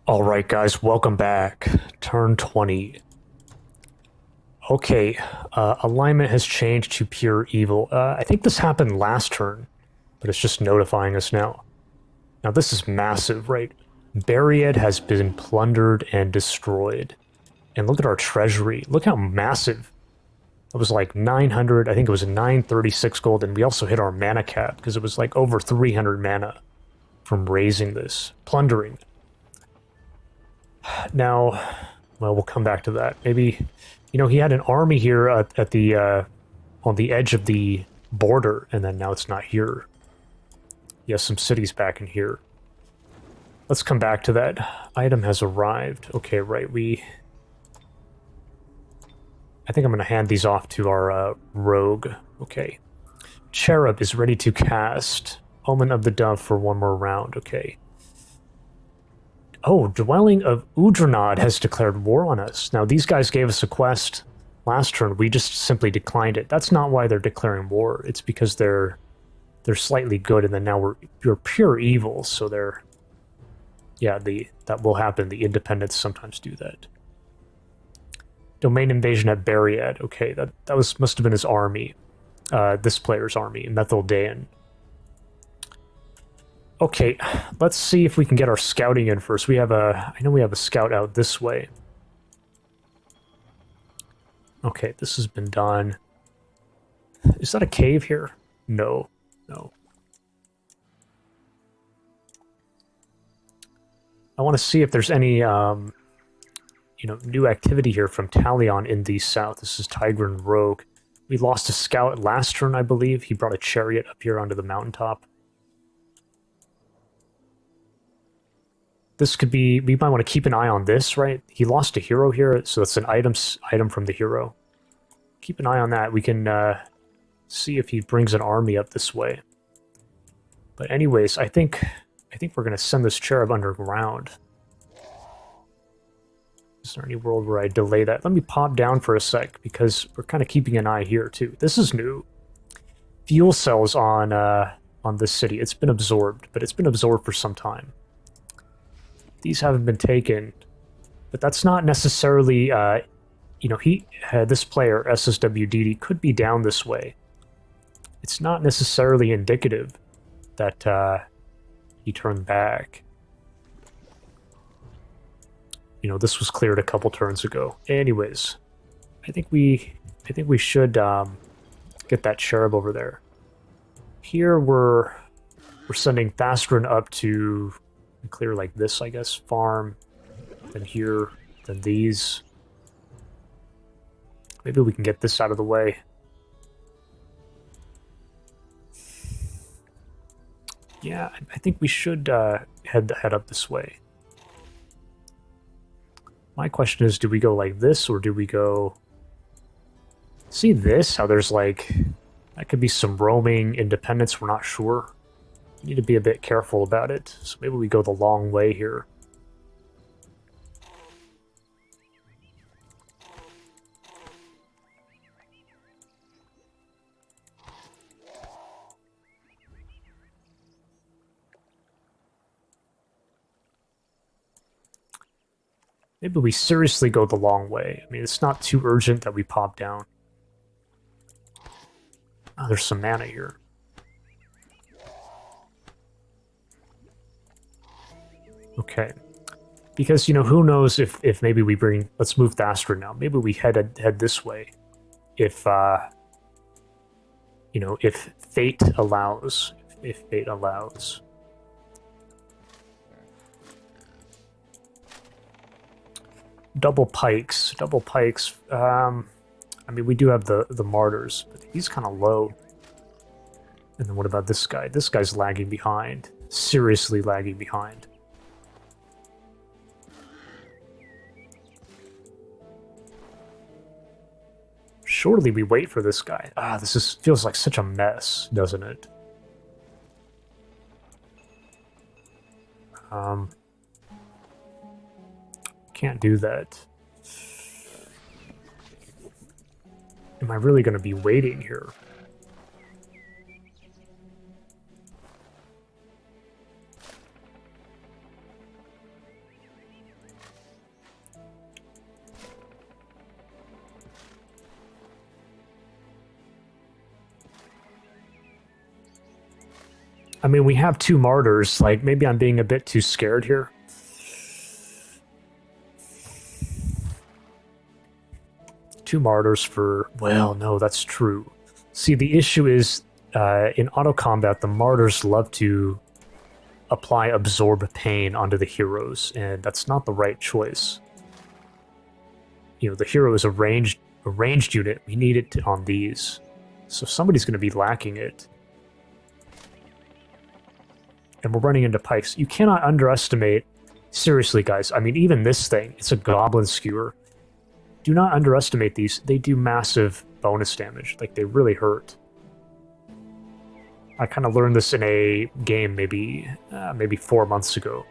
Alright guys, welcome back. Turn 20. Okay, alignment has changed to pure evil. I think this happened last turn, but it's just notifying us now. Now this is massive, right? Beriad has been plundered and destroyed. And look at our treasury. Look how massive. It was like 900, I think it was 936 gold, and we also hit our mana cap, because it was like over 300 mana from raising this. Plundering. Now, well, we'll come back to that. Maybe, he had an army here at the on the edge of the border, and then now it's not here. He has some cities back in here. Let's come back to that. Item has arrived. Okay, right. I think I'm going to hand these off to our rogue. Okay. Cherub is ready to cast Omen of the Dove for one more round. Okay. Oh, Dwelling of Udranod has declared war on us. Now, these guys gave us a quest last turn. We just simply declined it. That's not why they're declaring war. It's because they're slightly good, and then now we're pure evil, so they're... Yeah, that will happen. The independents sometimes do that. Domain invasion at Beriad. Okay, that must have been his army. This player's army, Metheldaen. Okay, let's see if we can get our scouting in first. I know we have a scout out this way. Okay, this has been done. Is that a cave here? No. I want to see if there's any, new activity here from Talion in the south. This is Tigran Rogue. We lost a scout last turn, I believe. He brought a chariot up here onto the mountaintop. This could be... We might want to keep an eye on this, right? He lost a hero here, so that's an item from the hero. Keep an eye on that. We can see if he brings an army up this way. But anyways, I think we're going to send this cherub underground. Is there any world where I delay that? Let me pop down for a sec, because we're kind of keeping an eye here, too. This is new. Fuel cells on this city. It's been absorbed, but it's been absorbed for some time. These haven't been taken, but that's not necessarily, this player, sswdidi, could be down this way. It's not necessarily indicative that he turned back. This was cleared a couple turns ago. Anyways, I think we should get that cherub over there. Here we're sending Thastrin up to clear like this, I guess. Farm, then here, then these. Maybe we can get this out of the way. Yeah, I think we should head up this way. My question is, do we go like this, or do we go... See this? How there's like... That could be some roaming independence, we're not sure. We need to be a bit careful about it. So maybe we go the long way here. Maybe we seriously go the long way. I mean, it's not too urgent that we pop down. Oh, there's some mana here. Okay. Because, who knows if maybe we bring... Let's move Thastrin now. Maybe we head this way. If, if fate allows. If fate allows. Double pikes. I mean, we do have the martyrs, but he's kind of low. And then what about this guy? This guy's lagging behind. Seriously lagging behind. Surely we wait for this guy. This feels like such a mess, doesn't it? Can't do that. Am I really going to be waiting here? I mean, we have 2 martyrs. Like, maybe I'm being a bit too scared here. Two martyrs for... Well, no, that's true. See, the issue is, in auto combat, the martyrs love to apply absorb pain onto the heroes, and that's not the right choice. You know, the hero is a ranged unit. We need it on these. So somebody's going to be lacking it. And we're running into pikes. You cannot underestimate... Seriously, guys, I mean, even this thing, it's a goblin skewer. Do not underestimate these. They do massive bonus damage. Like, they really hurt. I kind of learned this in a game maybe 4 months ago.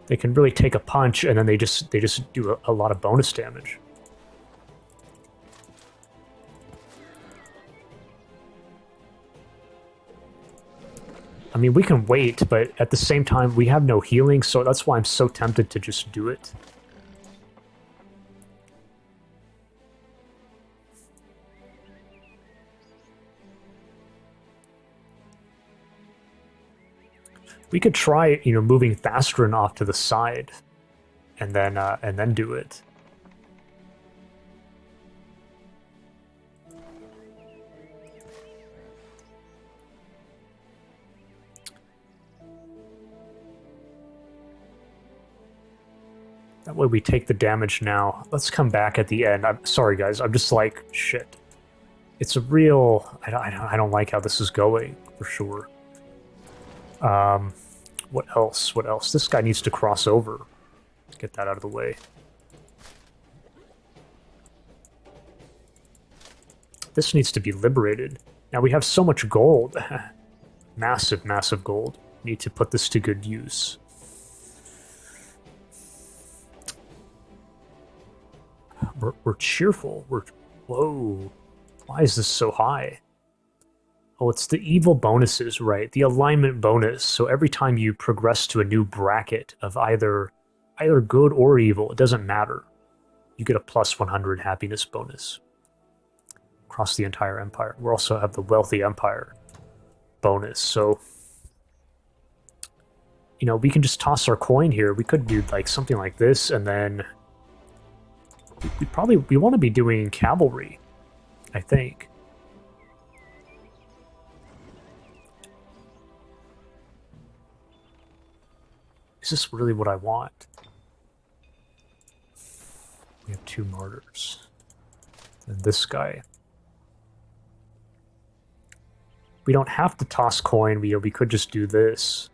They can really take a punch, and then they just do a lot of bonus damage. I mean, we can wait, but at the same time, we have no healing, so that's why I'm so tempted to just do it. We could try, you know, moving Thastrin off to the side, and then do it. That way we take the damage now. Let's come back at the end. I'm sorry, guys. I'm just like, shit. It's a real... I don't like how this is going, for sure. What else? What else? This guy needs to cross over. Let's get that out of the way. This needs to be liberated. Now we have so much gold. Massive, massive gold. Need to put this to good use. We're cheerful. Whoa. Why is this so high? Oh, it's the evil bonuses, right? The alignment bonus. So every time you progress to a new bracket of either good or evil, it doesn't matter. You get a plus 100 happiness bonus across the entire empire. We also have the wealthy empire bonus. So, you know, we can just toss our coin here. We could do like something like this, and then we want to be doing cavalry, I think. Is this really what I want? We have 2 martyrs. And this guy. We don't have to toss coin. We could just do this.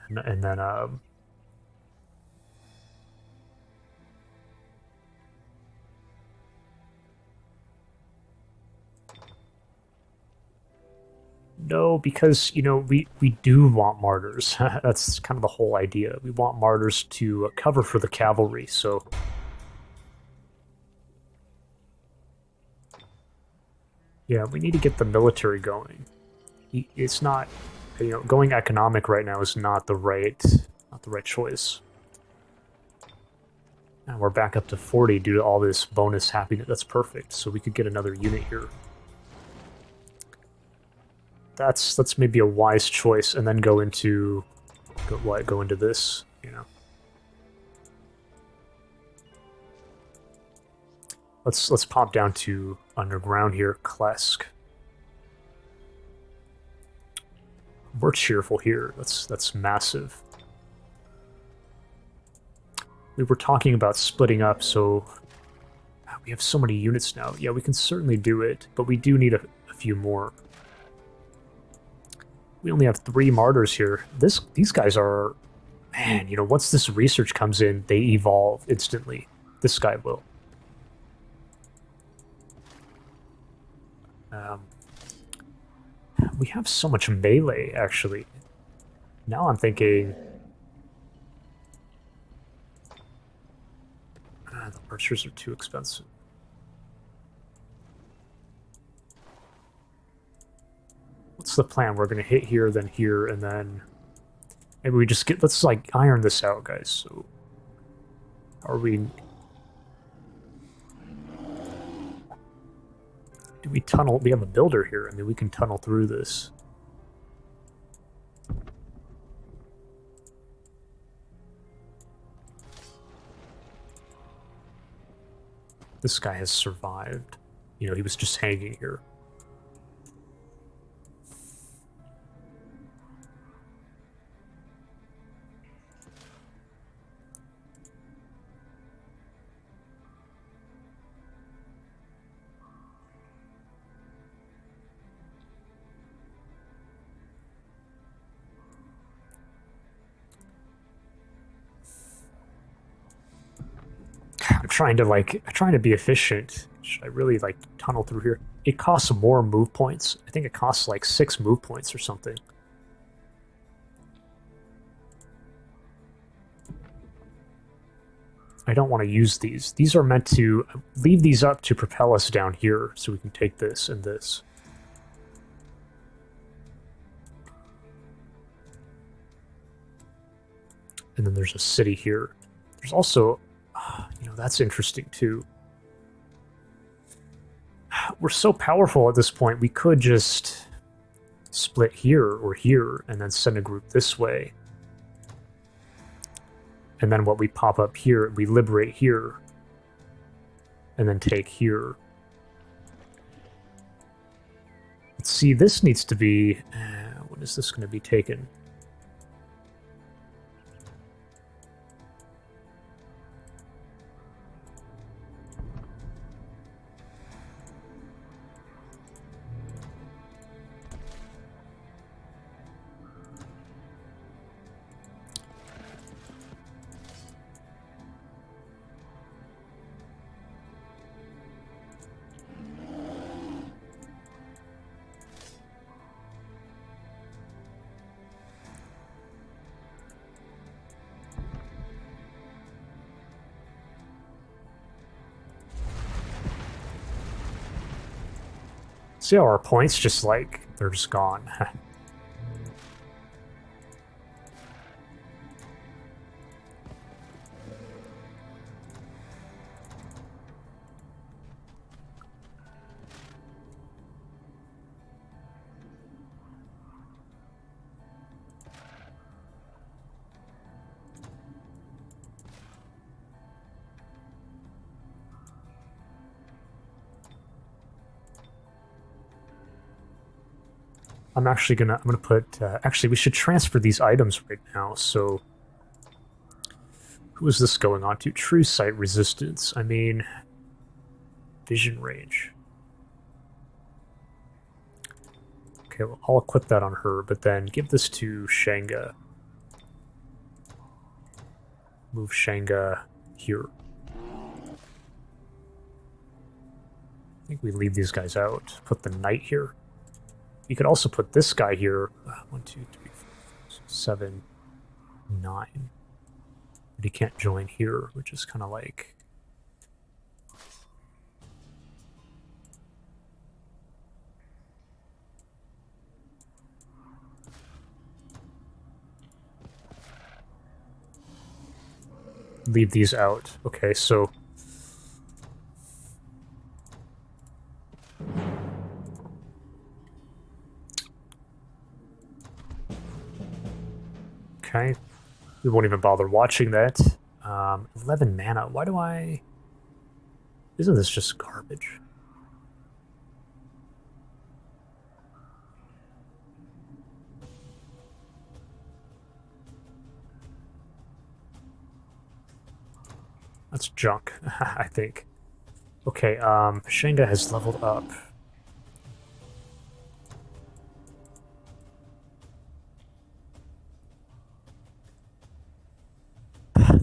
And then... No, because, you know, we do want martyrs. That's kind of the whole idea. We want martyrs to cover for the cavalry, so... Yeah, we need to get the military going. It's not... You know, going economic right now is not the right choice. And we're back up to 40 due to all this bonus happiness. That's perfect, so we could get another unit here. That's maybe a wise choice, and then go into this, you know. Let's pop down to underground here, Klesk. We're cheerful here. That's massive. We were talking about splitting up, so we have so many units now. Yeah, we can certainly do it, but we do need a few more. We only have 3 martyrs here. These guys are... Man, you know, once this research comes in, they evolve instantly. This guy will. We have so much melee, actually. Now I'm thinking... the archers are too expensive. What's the plan? We're going to hit here, and then... Maybe we just get... Let's, like, iron this out, guys. So... Are we... Do we tunnel? We have a builder here. I mean, we can tunnel through this. This guy has survived. You know, he was just hanging here. I'm trying to be efficient. Should I really like tunnel through here? It costs more move points. I think it costs like 6 move points or something. I don't want to use these. These are meant to leave these up to propel us down here so we can take this and this. And then there's a city here. There's also, you know, that's interesting too. We're so powerful at this point, we could just split here or here and then send a group this way. And then what we pop up here, we liberate here and then take here. Let's see, this needs to be, when is this going to be taken? See how our points just like, they're just gone. I'm gonna put, actually we should transfer these items right now, so who is this going on to? True sight resistance, I mean, vision range. Okay, well, I'll equip that on her, but then give this to Shenga. Move Shenga here. I think we leave these guys out. Put the knight here. You could also put this guy here. 1, 2, 3, 4, 5, 6, 7, 9. But he can't join here, which is kind of like... Leave these out. Okay, so... Okay, we won't even bother watching that. 11 mana, why do I... Isn't this just garbage? That's junk, I think. Okay, Shenga has leveled up.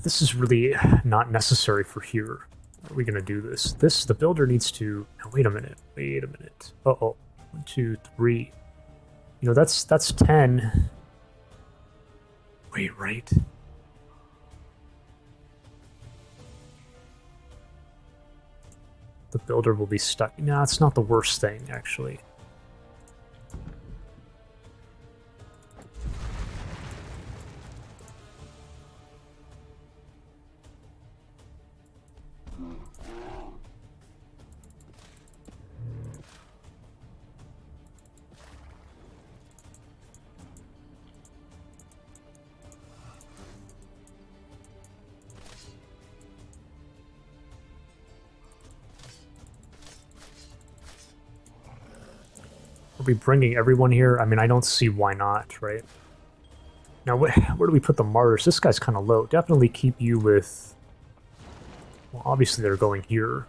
This is really not necessary for here. How are we gonna do this? The builder needs to... Now, wait a minute. Uh-oh. 1, 2, 3. You know, that's 10. Wait, right? The builder will be stuck. No, it's not the worst thing, actually. we bringing everyone here? I mean, I don't see why not, right? Now, where do we put the martyrs? This guy's kind of low. Definitely keep you with... Well, obviously they're going here.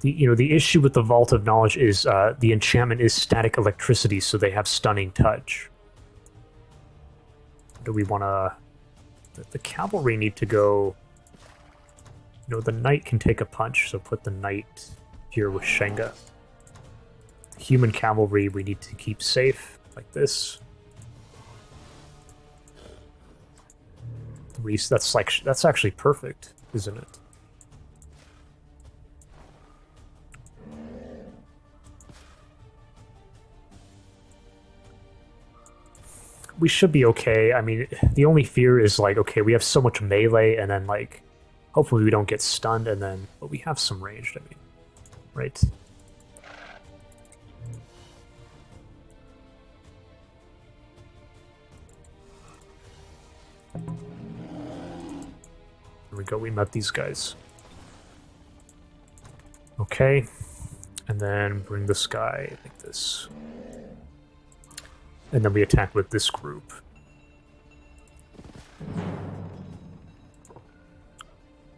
The issue with the Vault of Knowledge is the enchantment is static electricity, so they have stunning touch. Do we want to... The cavalry need to go... the knight can take a punch, so put the knight here with Shenga. Human cavalry we need to keep safe, like this. That's actually perfect, isn't it? We should be okay. I mean, the only fear is, like, okay, we have so much melee, and then, like, hopefully we don't get stunned, and then... But we have some ranged, I mean. Right? There we go, we met these guys. Okay. And then bring this guy like this. And then we attack with this group.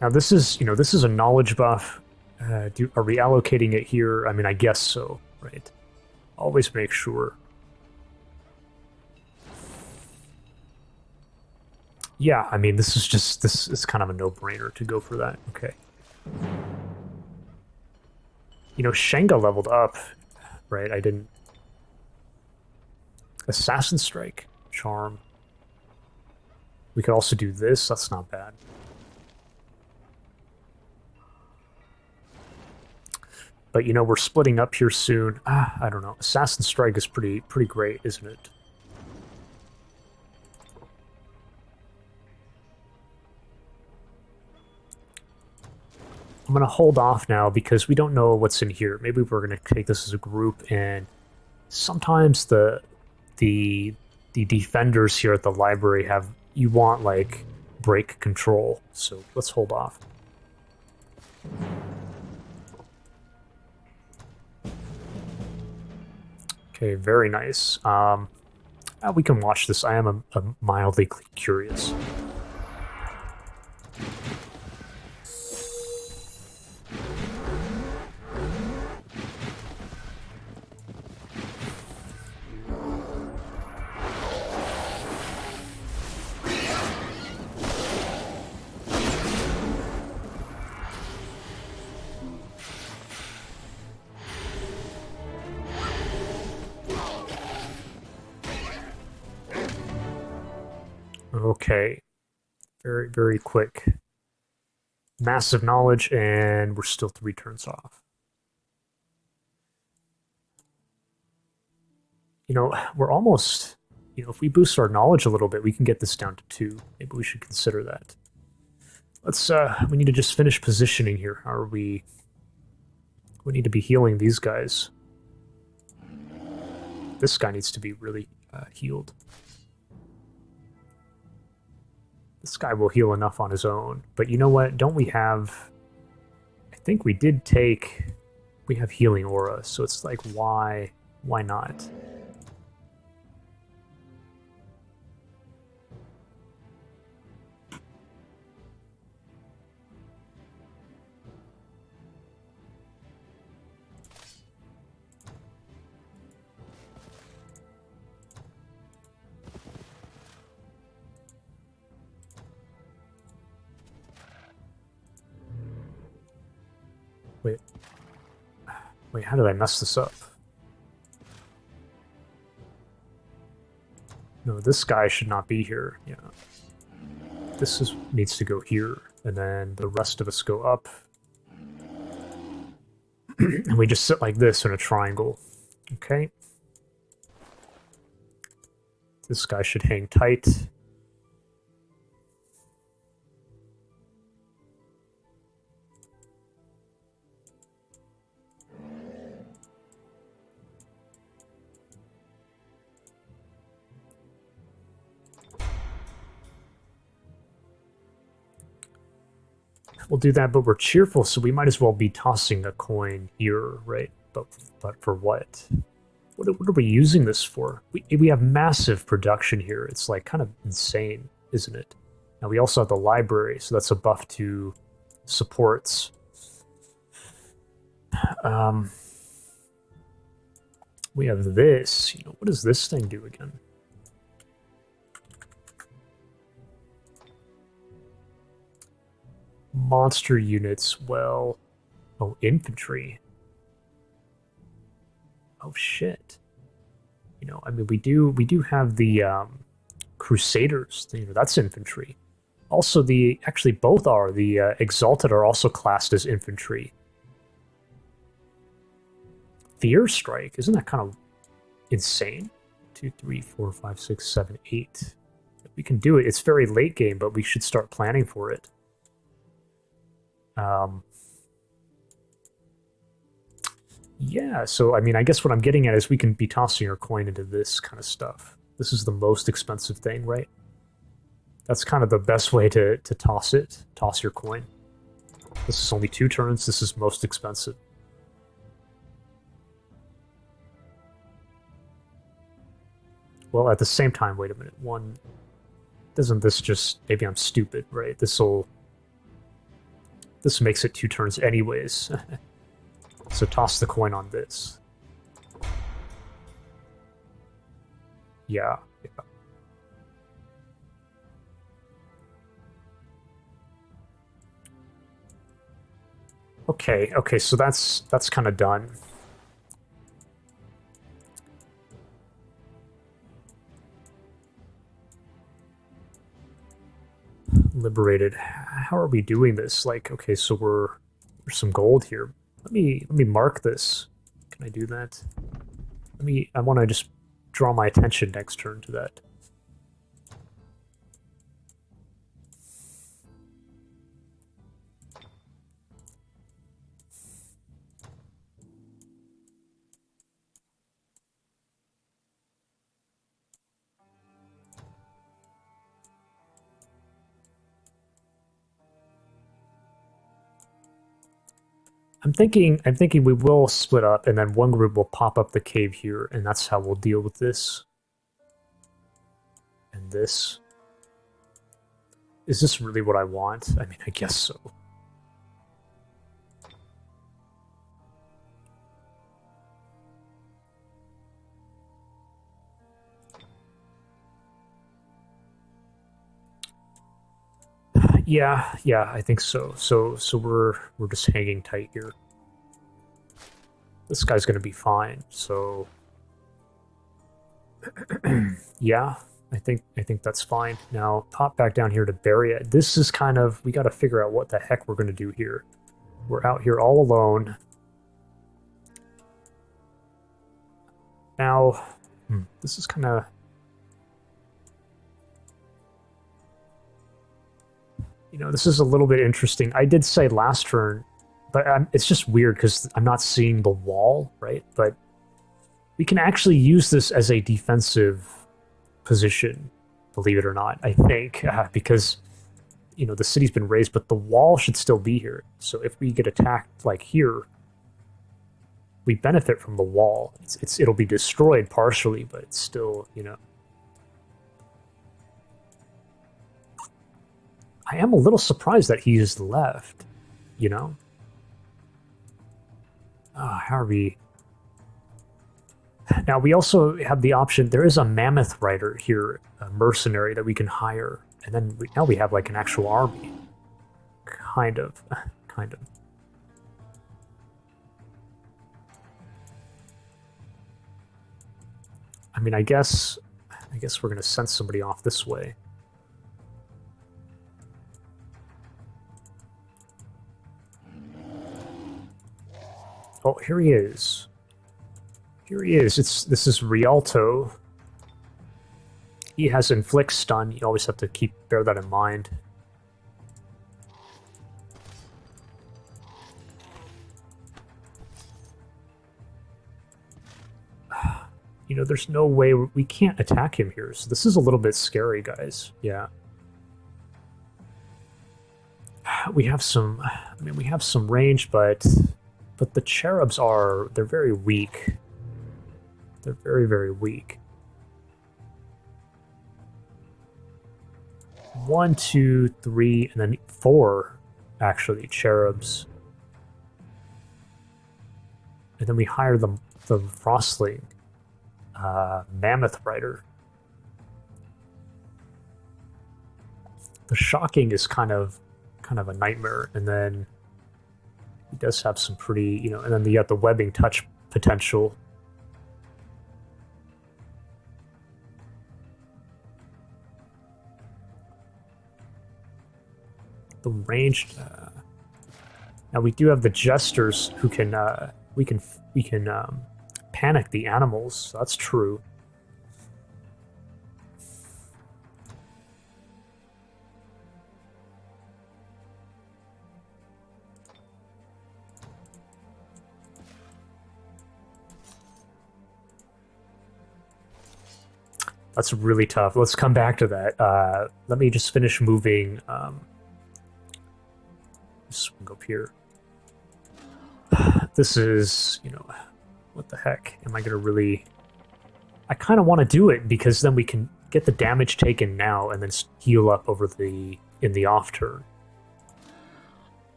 Now this is, this is a knowledge buff. Are we allocating it here? I mean, I guess so, right? Always make sure. Yeah, I mean, this is kind of a no-brainer to go for that. Okay. Shenga leveled up, right? I didn't... Assassin Strike. Charm. We could also do this. That's not bad. But, we're splitting up here soon. I don't know. Assassin Strike is pretty great, isn't it? I'm going to hold off now because we don't know what's in here. Maybe we're going to take this as a group, and sometimes the defenders here at the library you want, like, break control. So let's hold off. Okay, very nice. We can watch this. I am a mildly curious. Okay. Very, very quick. Massive knowledge, and we're still 3 turns off. We're almost... if we boost our knowledge a little bit, we can get this down to 2. Maybe we should consider that. Let's, we need to just finish positioning here. How are we... We need to be healing these guys. This guy needs to be really healed. This guy will heal enough on his own. But you know what? Don't we have... I think we did take... We have healing aura, so it's like, why not? Wait, how did I mess this up? No, this guy should not be here. Yeah. This needs to go here, and then the rest of us go up. And we just sit like this in a triangle. Okay. This guy should hang tight. we'll do that, but we're cheerful, so we might as well be tossing a coin here, right? But for what? What are we using this for? We have massive production here. It's like kind of insane, isn't it? Now we also have the library, so that's a buff to supports. We have this. You know, what does this thing do again? Monster units. Well, oh, infantry. Oh shit. You know, I mean, we do have the Crusaders. You know, that's infantry. Also, actually both are. The Exalted are also classed as infantry. Fear Strike, isn't that kind of insane? 2, 3, 4, 5, 6, 7, 8. We can do it. It's very late game, but we should start planning for it. Yeah, so I mean, I guess what I'm getting at is we can be tossing our coin into this kind of stuff. This is the most expensive thing, right? That's kind of the best way to toss it. Toss your coin. This is only 2 turns. This is most expensive. Well, at the same time, wait a minute. Doesn't this just... Maybe I'm stupid, right? This makes it 2 turns anyways. So toss the coin on this. Yeah. Okay, so that's kind of done. Liberated. How are we doing this? Like, okay, so there's some gold here. Let me mark this. Can I do that? I want to just draw my attention next turn to that. I'm thinking we will split up, and then one group will pop up the cave here, and that's how we'll deal with this. And this. Is this really what I want? I mean, I guess so. Yeah, I think so. So we're just hanging tight here. This guy's gonna be fine. So yeah, I think that's fine. Now pop back down here to Beriad. This is kind of, we got to figure out what the heck we're gonna do here. We're out here all alone. Now, this is kind of. You know, this is a little bit interesting. I did say last turn, but it's just weird because I'm not seeing the wall, right? But we can actually use this as a defensive position, believe it or not, I think, because, you know, the city's been raised, but the wall should still be here. So if we get attacked, like here, we benefit from the wall. It'll be destroyed partially, but it's still, you know. I am a little surprised that he is left, you know? How are we... Now, we also have the option, there is a mammoth rider here, a mercenary that we can hire, and then now we have, like, an actual army. Kind of. I mean, I guess we're going to send somebody off this way. Oh, here he is. This is Rialto. He has inflict stun. You always have to bear that in mind. You know, there's no way we can't attack him here. So this is a little bit scary, guys. Yeah. We have some. I mean, we have some range, but the cherubs they're very weak. They're very, very weak. 1, 2, 3, and then 4, actually, cherubs. And then we hire the Frostling, Mammoth Rider. The Shocking is kind of a nightmare, and then he does have some pretty, and then you got the Webbing Touch potential. The ranged. Now we do have the Jesters who can we can panic the animals. So that's true. That's really tough. Let's come back to that. Let me just finish moving. Swing up here. This is, what the heck? Am I going to really... I kind of want to do it, because then we can get the damage taken now and then heal up over in the off turn.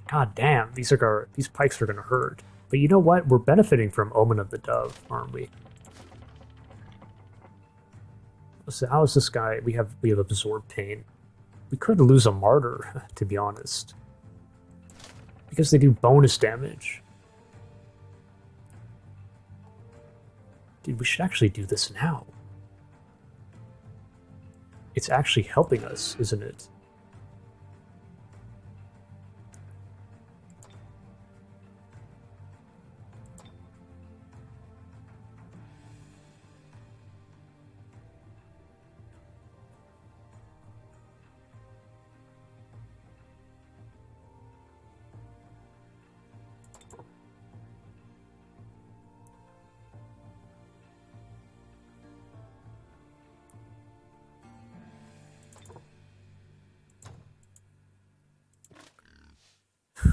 God damn, these pikes are going to hurt. But you know what? We're benefiting from Omen of the Dove, aren't we? So how is this guy? We have Absorb Pain. We could lose a Martyr, to be honest. Because they do bonus damage. Dude, we should actually do this now. It's actually helping us, isn't it?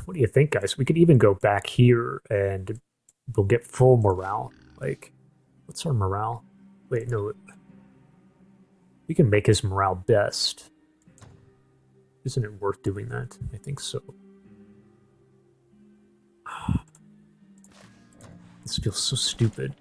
What do you think, guys? We could even go back here and we'll get full morale. Like, what's our morale? Wait, no. We can make his morale best. Isn't it worth doing that? I think so. This feels so stupid.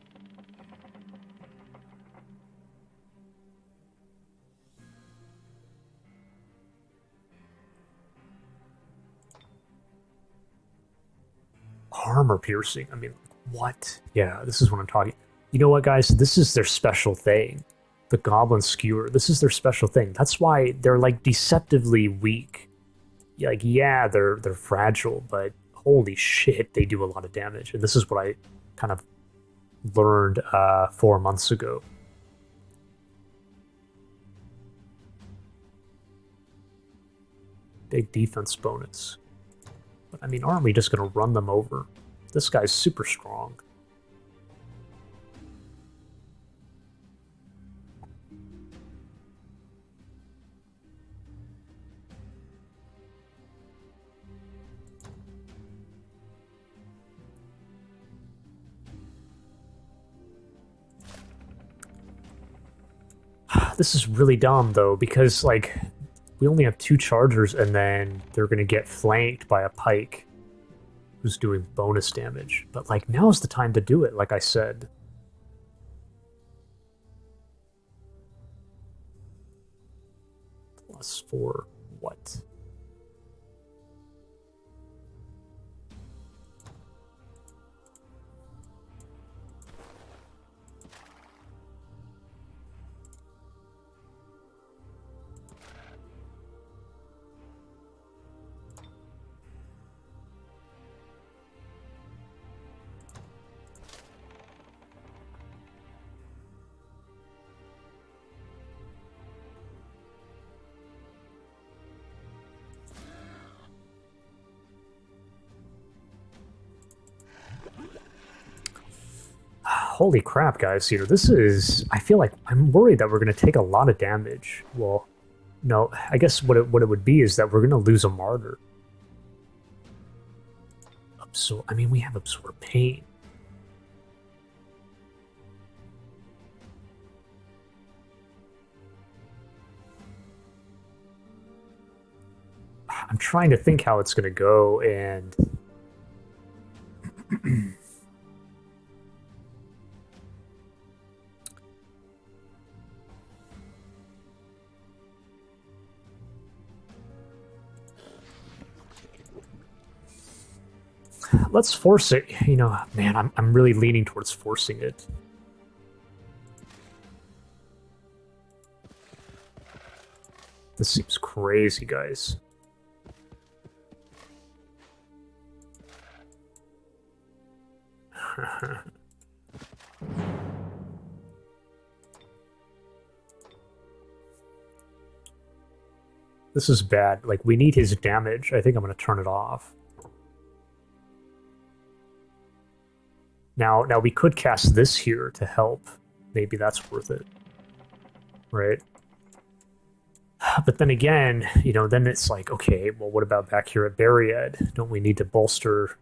Armor piercing. I mean, what? Yeah, this is what I'm talking. You know what, guys? This is their special thing. The Goblin Skewer. This is their special thing. That's why they're like deceptively weak. Like, yeah, they're fragile, but holy shit, they do a lot of damage. And this is what I kind of learned 4 months ago. Big defense bonus. But I mean, aren't we just going to run them over? This guy's super strong. This is really dumb, though, because, like, we only have 2 chargers, and then they're going to get flanked by a pike who's doing bonus damage. But, like, now's the time to do it, like I said. +4, what? Holy crap, guys, here. This is... I feel like I'm worried that we're going to take a lot of damage. Well, no, I guess what it would be is that we're going to lose a martyr. I mean, we have Absorb Pain. I'm trying to think how it's going to go, and... Let's force it. You know, man, I'm really leaning towards forcing it. This seems crazy, guys. This is bad. Like, we need his damage. I think I'm going to turn it off. Now we could cast this here to help. Maybe that's worth it. Right? But then again, you know, then it's like, okay, well, what about back here at Beriad? Don't we need to bolster...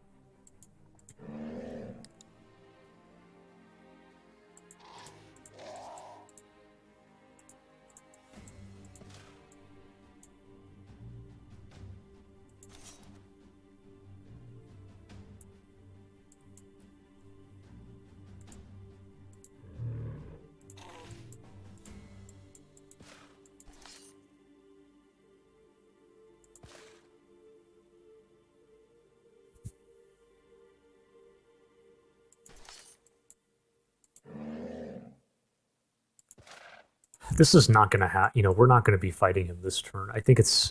This is not going to happen. You know, we're not going to be fighting him this turn. I think it's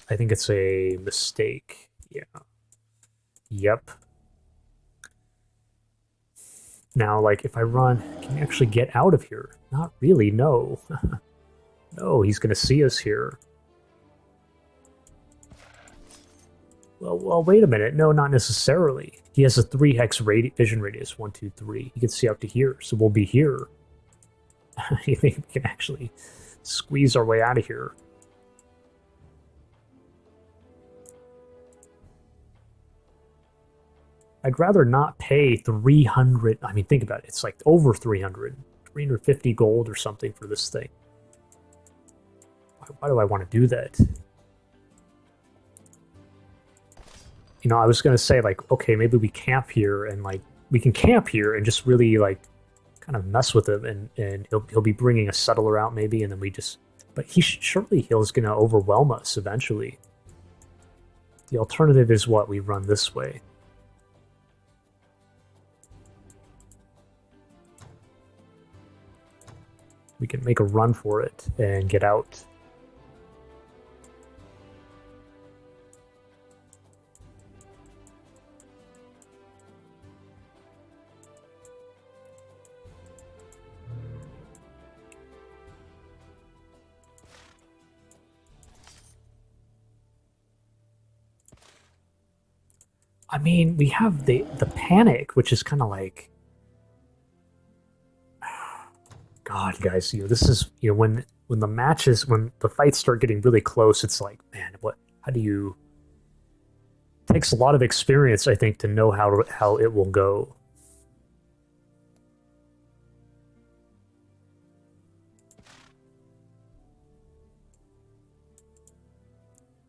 a mistake. Yeah. Yep. Now, like, if I run, can you actually get out of here? Not really, no. No, he's going to see us here. Well, wait a minute. No, not necessarily. He has a 3-hex vision radius. 1, 2, 3. He can see up to here, so we'll be here. You think we can actually squeeze our way out of here? I'd rather not pay 300... I mean, think about it. It's like over 300. 350 gold or something for this thing. Why do I want to do that? You know, I was going to say, like, okay, maybe we camp here and, like, we can camp here and just really, like, kind of mess with him, and he'll be bringing a settler out maybe, and then we just... But surely he's going to overwhelm us eventually. The alternative is what? We run this way. We can make a run for it and get out. I mean, we have the panic, which is kind of like... God, guys, you know, this is, you know, when the matches, when the fights start getting really close, it's like, man, how do you... It takes a lot of experience, I think, to know how it will go.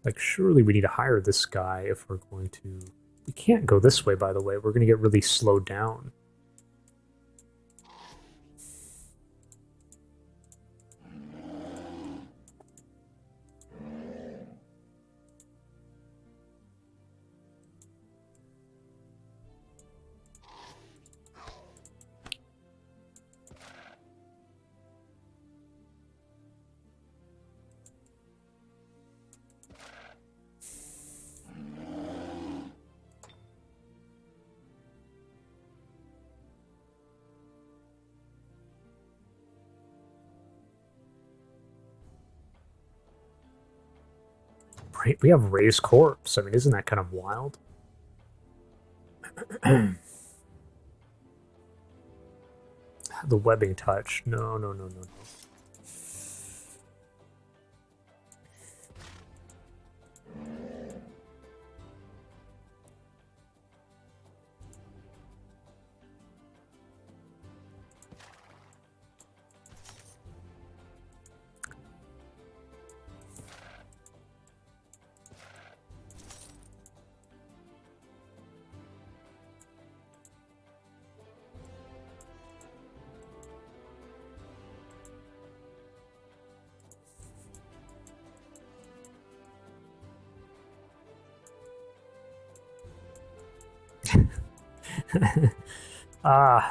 Like, surely we need to hire this guy if we're going to... We can't go this way, by the way. We're going to get really slowed down. We have Ray's corpse. I mean, isn't that kind of wild? The webbing touch. No, no, no, no, no.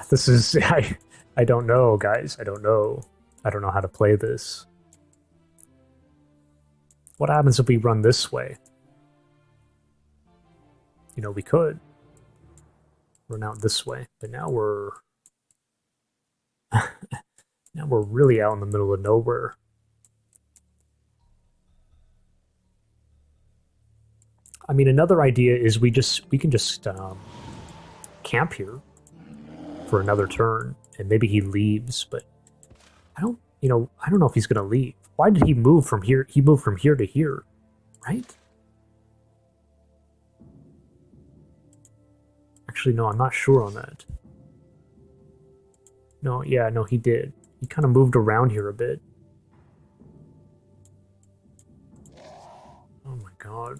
This is I don't know, guys. I don't know. I don't know how to play this. What happens if we run this way? You know, we could run out this way, but now we're now we're really out in the middle of nowhere. I mean, another idea is we can just camp here for another turn, and maybe he leaves, but I don't know if he's gonna leave. Why did he move from here? He moved from here to here, right? Actually, no, I'm not sure on that. No, yeah, no, he did. He kind of moved around here a bit. Oh my god.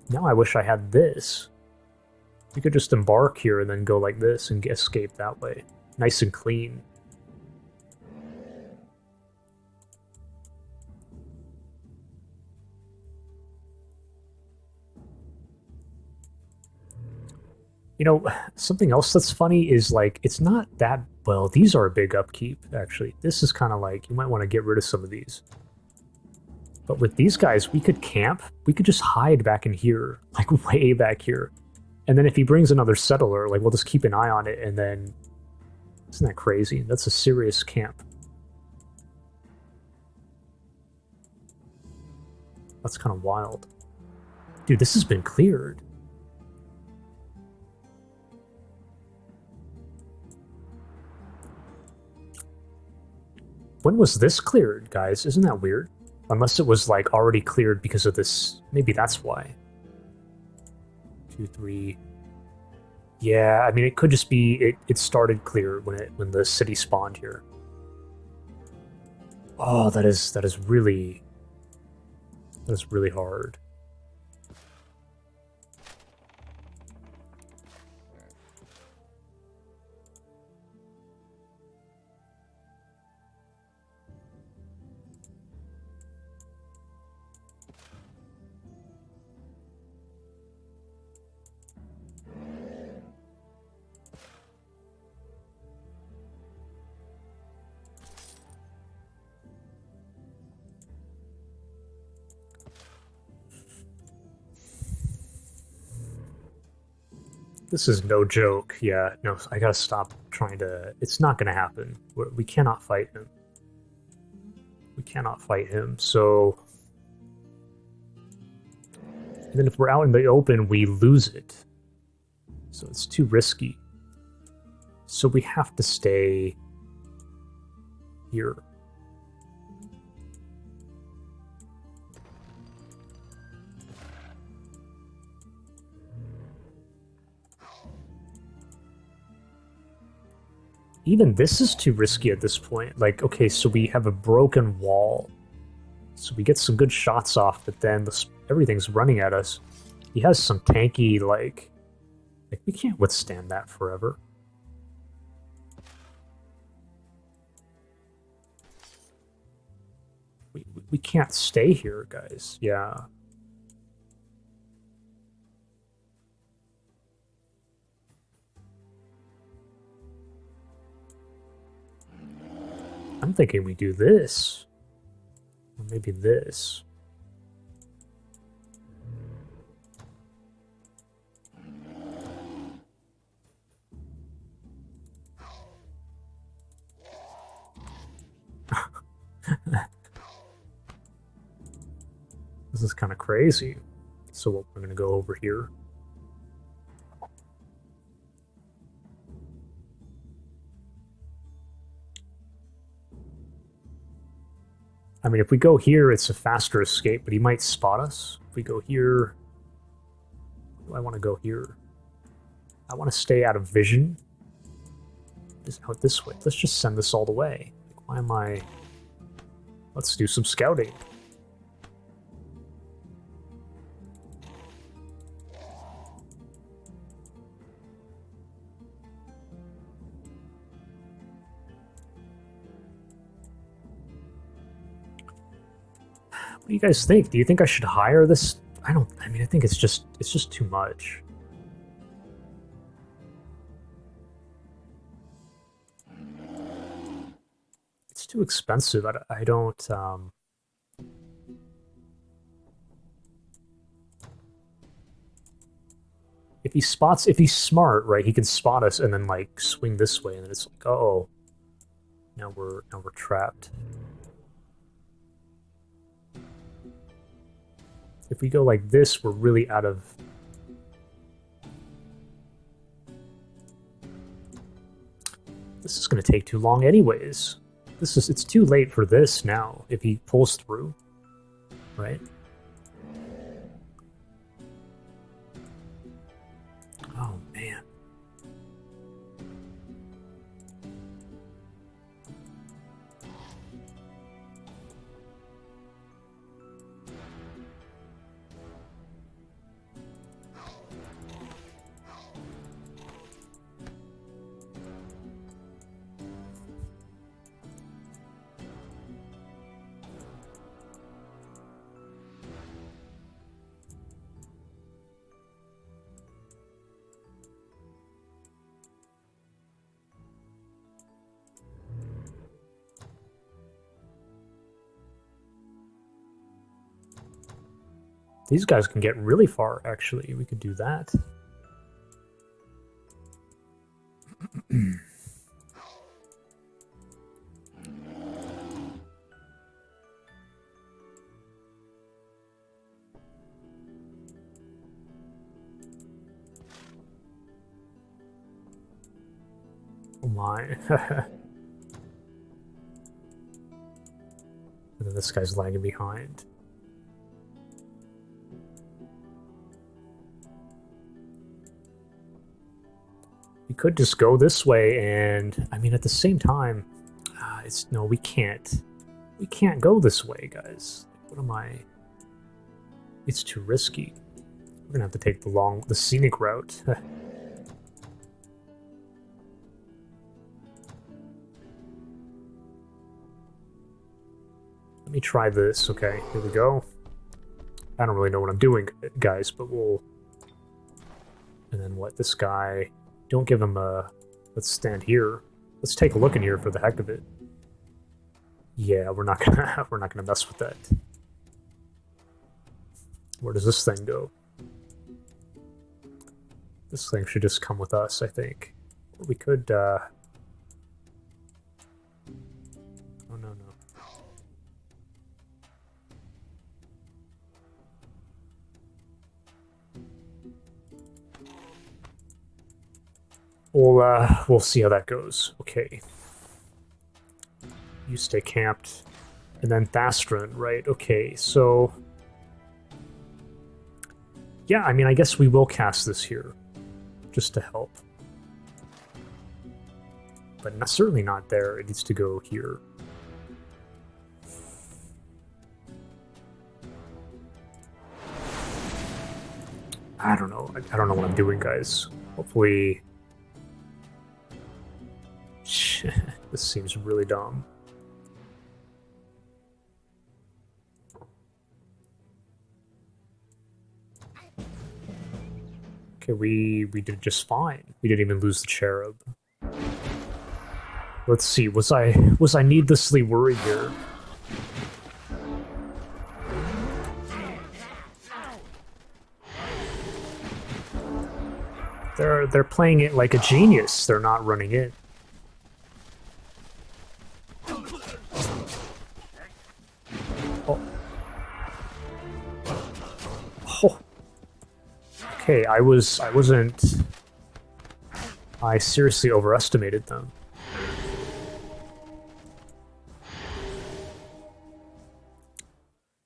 Now I wish I had this. We could just embark here and then go like this and escape that way. Nice and clean. You know, something else that's funny is, like, it's not that... Well, these are a big upkeep, actually. This is kind of like, you might want to get rid of some of these. But with these guys, we could camp. We could just hide back in here, like way back here. And then if he brings another settler, like, we'll just keep an eye on it, and then... Isn't that crazy? That's a serious camp. That's kind of wild. Dude, this has been cleared. When was this cleared, guys? Isn't that weird? Unless it was, like, already cleared because of this... Maybe that's why. 2, 3... Yeah, I mean, it could just be... It started clear when the city spawned here. Oh, that is really... That is really hard. This is no joke. Yeah, no, I gotta stop trying to... It's not gonna happen. We cannot fight him. We cannot fight him, so... And then if we're out in the open, we lose it. So it's too risky. So we have to stay... here. Even this is too risky at this point. Like, okay, so we have a broken wall. So we get some good shots off, but then everything's running at us. He has some tanky, like... we can't withstand that forever. We can't stay here, guys. Yeah. I'm thinking we do this. Or maybe this. This is kind of crazy. So we're going to go over here. I mean, if we go here, it's a faster escape, but he might spot us. If we go here... Do I want to go here? I want to stay out of vision. Out this way. Let's just send this all the way. Like, why am I... Let's do some scouting. What do you guys think? Do you think I should hire this? I mean, I think it's just too much. It's too expensive. I don't, if he's smart, right, he can spot us and then, like, swing this way, and then it's like, uh-oh. Now we're trapped. If we go like this, we're really out of... This is going to take too long anyways. It's too late for this now, if he pulls through. Right? Oh, man. These guys can get really far, actually. We could do that. Oh my. And then this guy's lagging behind. We could just go this way, and I mean, at the same time, no, we can't. We can't go this way, guys. What am I? It's too risky. We're gonna have to take the scenic route. Let me try this. Okay, here we go. I don't really know what I'm doing, guys, but we'll. And then what? This guy. Don't give him a... Let's stand here. Let's take a look in here for the heck of it. Yeah, we're not gonna mess with that. Where does this thing go? This thing should just come with us, I think. Or we could, Oh, no, no. We'll see how that goes. Okay. You stay camped. And then Thastron, right? Okay, so... Yeah, I mean, I guess we will cast this here. Just to help. But certainly not there. It needs to go here. I don't know. I don't know what I'm doing, guys. Hopefully... This seems really dumb. Okay, we did just fine. We didn't even lose the Cherub. Let's see, was I needlessly worried here? They're playing it like a genius. They're not running it. Oh. Oh. Okay, I seriously overestimated them.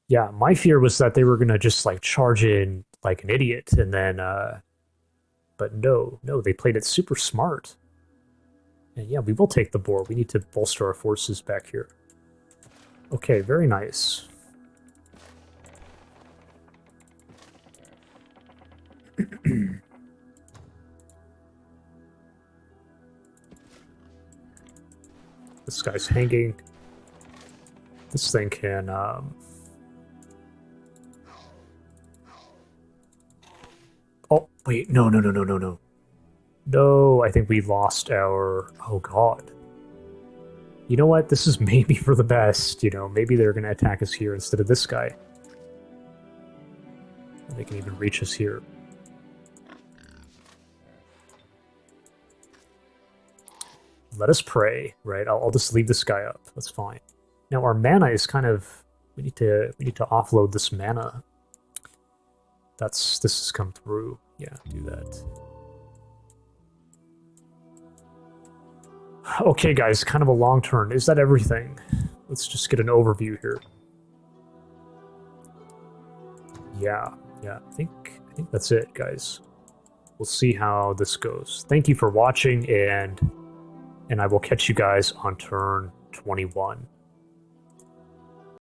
Yeah, my fear was that they were gonna just like charge in like an idiot, and then but no, they played it super smart. And yeah, we will take the boar. We need to bolster our forces back here. Okay, very nice. This guy's hanging. This thing can, Oh, wait, no. No, I think we lost our... Oh, God. You know what? This is maybe for the best, you know? Maybe they're gonna attack us here instead of this guy. They can even reach us here. Let us pray, right? I'll just leave this guy up. That's fine. Now our mana is kind of... We need to offload this mana. This has come through. Yeah, do that. Okay, guys, kind of a long turn. Is that everything? Let's just get an overview here. Yeah, I think that's it, guys. We'll see how this goes. Thank you for watching, and I will catch you guys on turn 21.